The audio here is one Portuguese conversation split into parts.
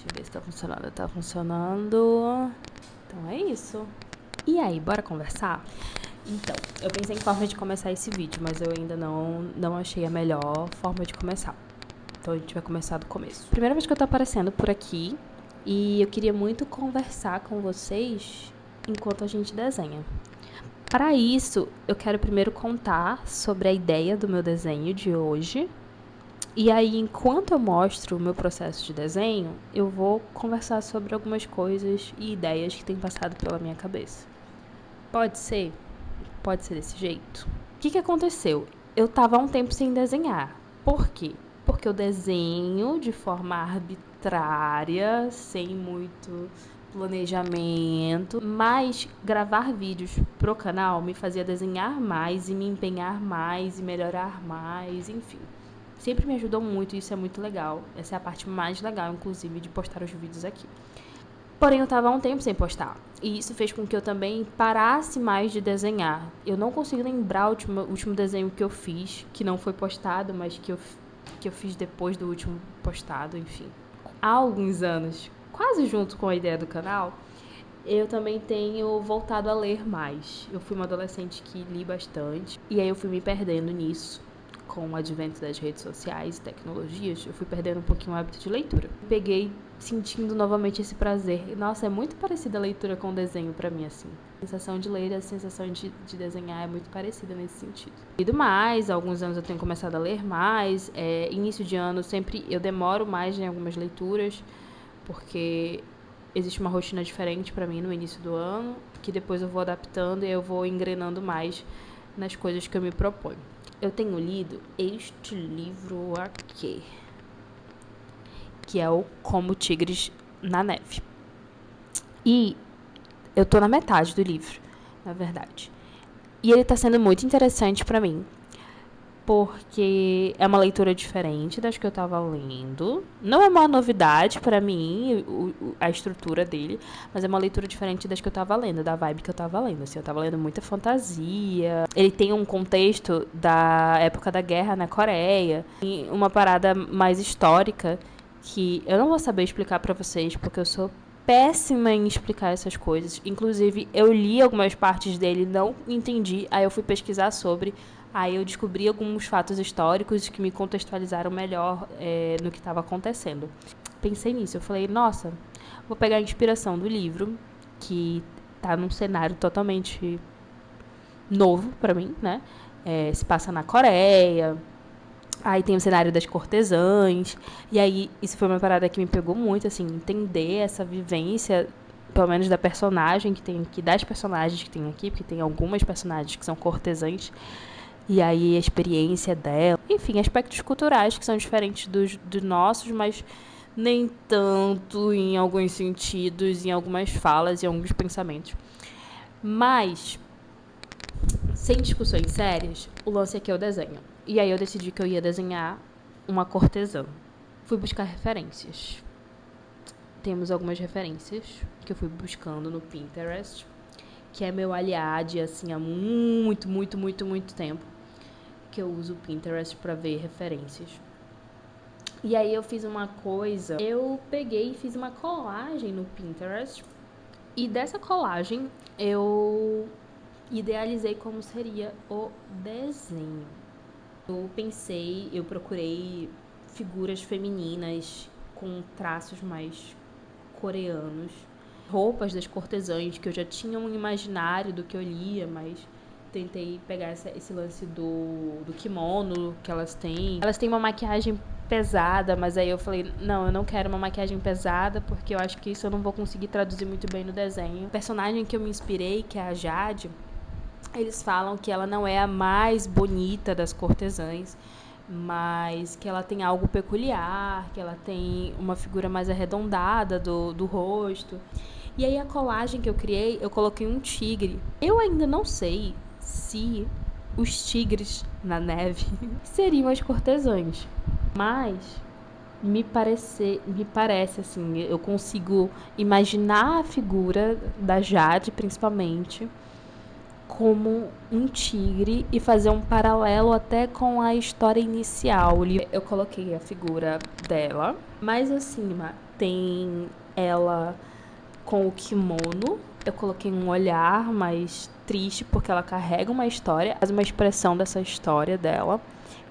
Deixa eu ver se tá funcionando. Tá funcionando. Então é isso. E aí, bora conversar? Então, eu pensei em forma de começar esse vídeo, mas eu ainda não achei a melhor forma de começar. Então a gente vai começar do começo. Primeira vez que eu tô aparecendo por aqui e eu queria muito conversar com vocês enquanto a gente desenha. Para isso, eu quero primeiro contar sobre a ideia do meu desenho de hoje. E aí, enquanto eu mostro o meu processo de desenho, eu vou conversar sobre algumas coisas e ideias que têm passado pela minha cabeça. Pode ser? Pode ser desse jeito? O que aconteceu? Eu estava há um tempo sem desenhar. Por quê? Porque eu desenho de forma arbitrária, sem muito planejamento, mas gravar vídeos pro canal me fazia desenhar mais e me empenhar mais e melhorar mais, enfim. Sempre me ajudou muito e isso é muito legal. Essa é a parte mais legal, inclusive, de postar os vídeos aqui. Porém, eu estava há um tempo sem postar. E isso fez com que eu também parasse mais de desenhar. Eu não consigo lembrar o último desenho que eu fiz, que não foi postado, mas que eu fiz depois do último postado, enfim. Há alguns anos, quase junto com a ideia do canal, eu também tenho voltado a ler mais. Eu fui uma adolescente que li bastante. E aí eu fui me perdendo nisso. Com o advento das redes sociais e tecnologias, eu fui perdendo um pouquinho o hábito de leitura. Peguei sentindo novamente esse prazer. E, nossa, é muito parecida a leitura com o desenho pra mim, assim. A sensação de ler e a sensação de desenhar é muito parecida nesse sentido. E do mais, há alguns anos eu tenho começado a ler mais. Início de ano, sempre eu demoro mais em algumas leituras, porque existe uma rotina diferente pra mim no início do ano, que depois eu vou adaptando e eu vou engrenando mais nas coisas que eu me proponho. Eu tenho lido este livro aqui, que é o Como Tigres na Neve. E eu tô na metade do livro, na verdade. E ele tá sendo muito interessante pra mim, porque é uma leitura diferente das que eu tava lendo. Não é uma novidade pra mim a estrutura dele, mas é uma leitura diferente das que eu tava lendo, da vibe que eu tava lendo. Assim, eu tava lendo muita fantasia. Ele tem um contexto da época da guerra na Coreia, e uma parada mais histórica que eu não vou saber explicar pra vocês, porque eu sou péssima em explicar essas coisas. Inclusive, eu li algumas partes dele, não entendi, aí eu fui pesquisar sobre. Aí eu descobri alguns fatos históricos que me contextualizaram melhor no que estava acontecendo. Pensei nisso, eu falei, nossa, vou pegar a inspiração do livro, que tá num cenário totalmente novo pra mim, né? Se passa na Coreia, aí tem o cenário das cortesãs, e aí isso foi uma parada que me pegou muito, assim, entender essa vivência, pelo menos da personagem que tem aqui, das personagens que tem aqui, porque tem algumas personagens que são cortesãs, e aí a experiência dela. Enfim, aspectos culturais que são diferentes dos nossos, mas nem tanto em alguns sentidos, em algumas falas e alguns pensamentos. Mas, sem discussões sérias, o lance aqui é o desenho. E aí eu decidi que eu ia desenhar uma cortesã. Fui buscar referências. Temos algumas referências que eu fui buscando no Pinterest, que é meu aliado, assim, há muito, muito, muito, muito tempo que eu uso o Pinterest pra ver referências. E aí eu fiz uma coisa, eu peguei e fiz uma colagem no Pinterest, e dessa colagem eu idealizei como seria o desenho. Eu procurei figuras femininas com traços mais coreanos, roupas das cortesãs que eu já tinha um imaginário do que eu lia, mas tentei pegar esse lance do kimono que elas têm. Elas têm uma maquiagem pesada, mas aí eu falei, não, eu não quero uma maquiagem pesada, porque eu acho que isso eu não vou conseguir traduzir muito bem no desenho. O personagem que eu me inspirei, que é a Jade, eles falam que ela não é a mais bonita das cortesãs, mas que ela tem algo peculiar, que ela tem uma figura mais arredondada do rosto. E aí a colagem que eu criei, eu coloquei um tigre. Eu ainda não sei se os tigres na neve seriam as cortesãs, mas me parece assim, eu consigo imaginar a figura da Jade, principalmente, como um tigre e fazer um paralelo até com a história inicial. Eu coloquei a figura dela, mais acima tem ela com o kimono. Eu coloquei um olhar mais triste porque ela carrega uma história, faz uma expressão dessa história dela.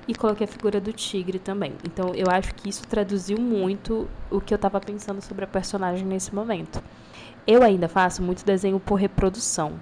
E coloquei a figura do tigre também. Então eu acho que isso traduziu muito o que eu tava pensando sobre a personagem nesse momento. Eu ainda faço muito desenho por reprodução.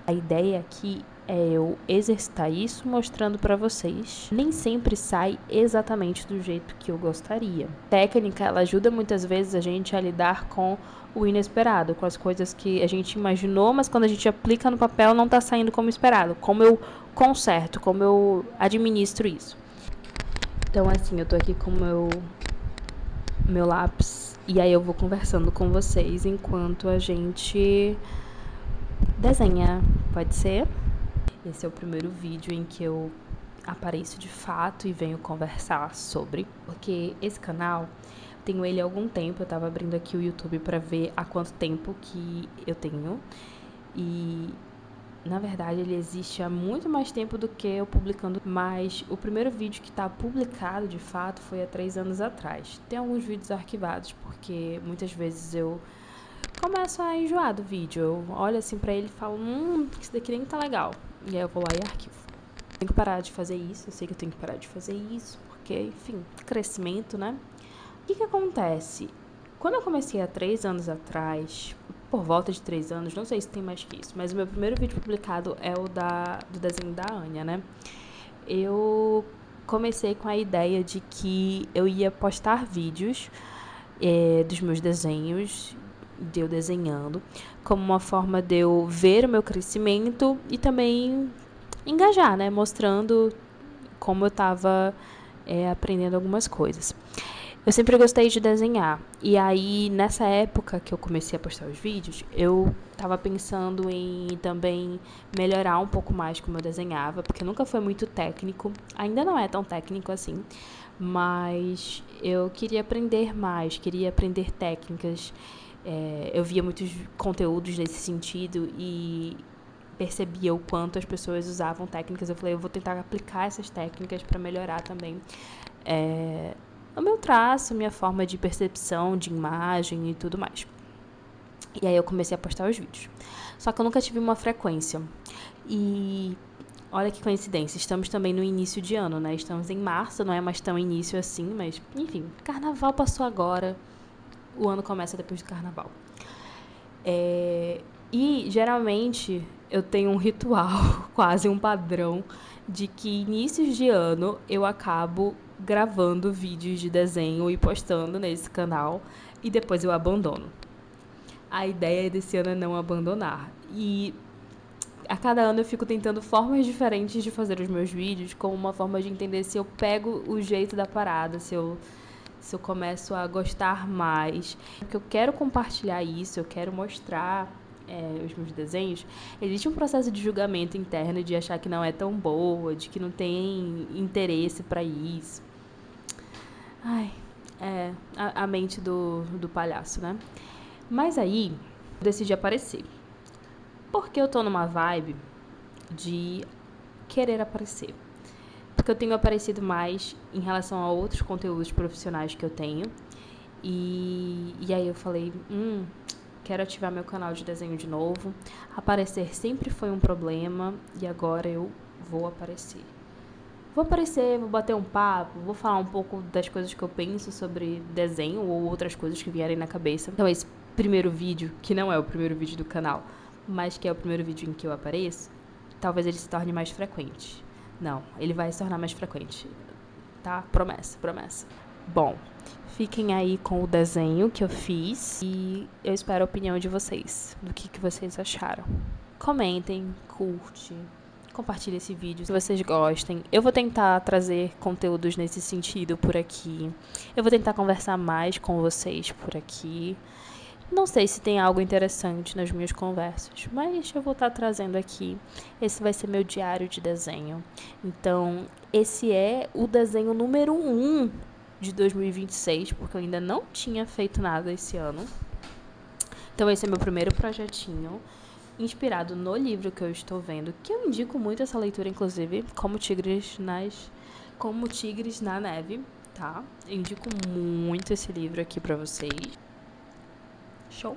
A ideia aqui é eu exercitar isso mostrando pra vocês. Nem sempre sai exatamente do jeito que eu gostaria. A técnica, ela ajuda muitas vezes a gente a lidar com o inesperado, com as coisas que a gente imaginou, mas quando a gente aplica no papel não tá saindo como esperado. Como eu conserto, como eu administro isso. Então, assim, eu tô aqui com o meu lápis e aí eu vou conversando com vocês enquanto a gente desenha, pode ser? Esse é o primeiro vídeo em que eu apareço de fato e venho conversar sobre, porque esse canal, tenho ele há algum tempo, eu tava abrindo aqui o YouTube pra ver há quanto tempo que eu tenho e... Na verdade, ele existe há muito mais tempo do que eu publicando, mas o primeiro vídeo que está publicado, de fato, foi há 3 anos atrás. Tem alguns vídeos arquivados, porque muitas vezes eu começo a enjoar do vídeo. Eu olho assim pra ele e falo, isso daqui nem tá legal. E aí eu vou lá e arquivo. Tenho que parar de fazer isso, eu sei que eu tenho que parar de fazer isso, porque, enfim, crescimento, né? O que acontece? Quando eu comecei há 3 anos atrás, por volta de 3 anos, não sei se tem mais que isso, mas o meu primeiro vídeo publicado é o do desenho da Anya, né? Eu comecei com a ideia de que eu ia postar vídeos dos meus desenhos, de eu desenhando, como uma forma de eu ver o meu crescimento e também engajar, né? Mostrando como eu estava aprendendo algumas coisas. Eu sempre gostei de desenhar. E aí, nessa época que eu comecei a postar os vídeos, eu tava pensando em também melhorar um pouco mais como eu desenhava, porque nunca foi muito técnico. Ainda não é tão técnico assim. Mas eu queria aprender mais, queria aprender técnicas. Eu via muitos conteúdos nesse sentido e percebia o quanto as pessoas usavam técnicas. Eu falei, eu vou tentar aplicar essas técnicas para melhorar também o meu traço, minha forma de percepção, de imagem e tudo mais. E aí eu comecei a postar os vídeos. Só que eu nunca tive uma frequência. E olha que coincidência, estamos também no início de ano, né? Estamos em março, não é mais tão início assim, mas enfim, carnaval passou agora, o ano começa depois do carnaval. E geralmente eu tenho um ritual, quase um padrão, de que inícios de ano eu acabo gravando vídeos de desenho e postando nesse canal e depois eu abandono. A ideia desse ano é não abandonar. E a cada ano eu fico tentando formas diferentes de fazer os meus vídeos, como uma forma de entender se eu pego o jeito da parada, se eu começo a gostar mais. Porque eu quero compartilhar isso, eu quero mostrar os meus desenhos. Existe um processo de julgamento interno, de achar que não é tão boa, de que não tem interesse para isso. Ai, a mente do palhaço, né? Mas aí, eu decidi aparecer. Porque eu tô numa vibe de querer aparecer. Porque eu tenho aparecido mais em relação a outros conteúdos profissionais que eu tenho. E aí eu falei, quero ativar meu canal de desenho de novo. Aparecer sempre foi um problema e agora eu vou aparecer. Vou aparecer, vou bater um papo, vou falar um pouco das coisas que eu penso sobre desenho ou outras coisas que vierem na cabeça. Então esse primeiro vídeo, que não é o primeiro vídeo do canal, mas que é o primeiro vídeo em que eu apareço, talvez ele se torne mais frequente. Não, ele vai se tornar mais frequente, tá? Promessa, promessa. Bom, fiquem aí com o desenho que eu fiz e eu espero a opinião de vocês, do que vocês acharam. Comentem, curte, compartilhe esse vídeo se vocês gostem. Eu vou tentar trazer conteúdos nesse sentido por aqui. Eu vou tentar conversar mais com vocês por aqui. Não sei se tem algo interessante nas minhas conversas, mas eu vou estar trazendo aqui. Esse vai ser meu diário de desenho. Então, esse é o desenho número 1 de 2026, porque eu ainda não tinha feito nada esse ano. Então, esse é meu primeiro projetinho. inspirado no livro que eu estou vendo, que eu indico muito essa leitura, inclusive, Como Tigres na Neve, tá? Eu indico muito esse livro aqui pra vocês. Show!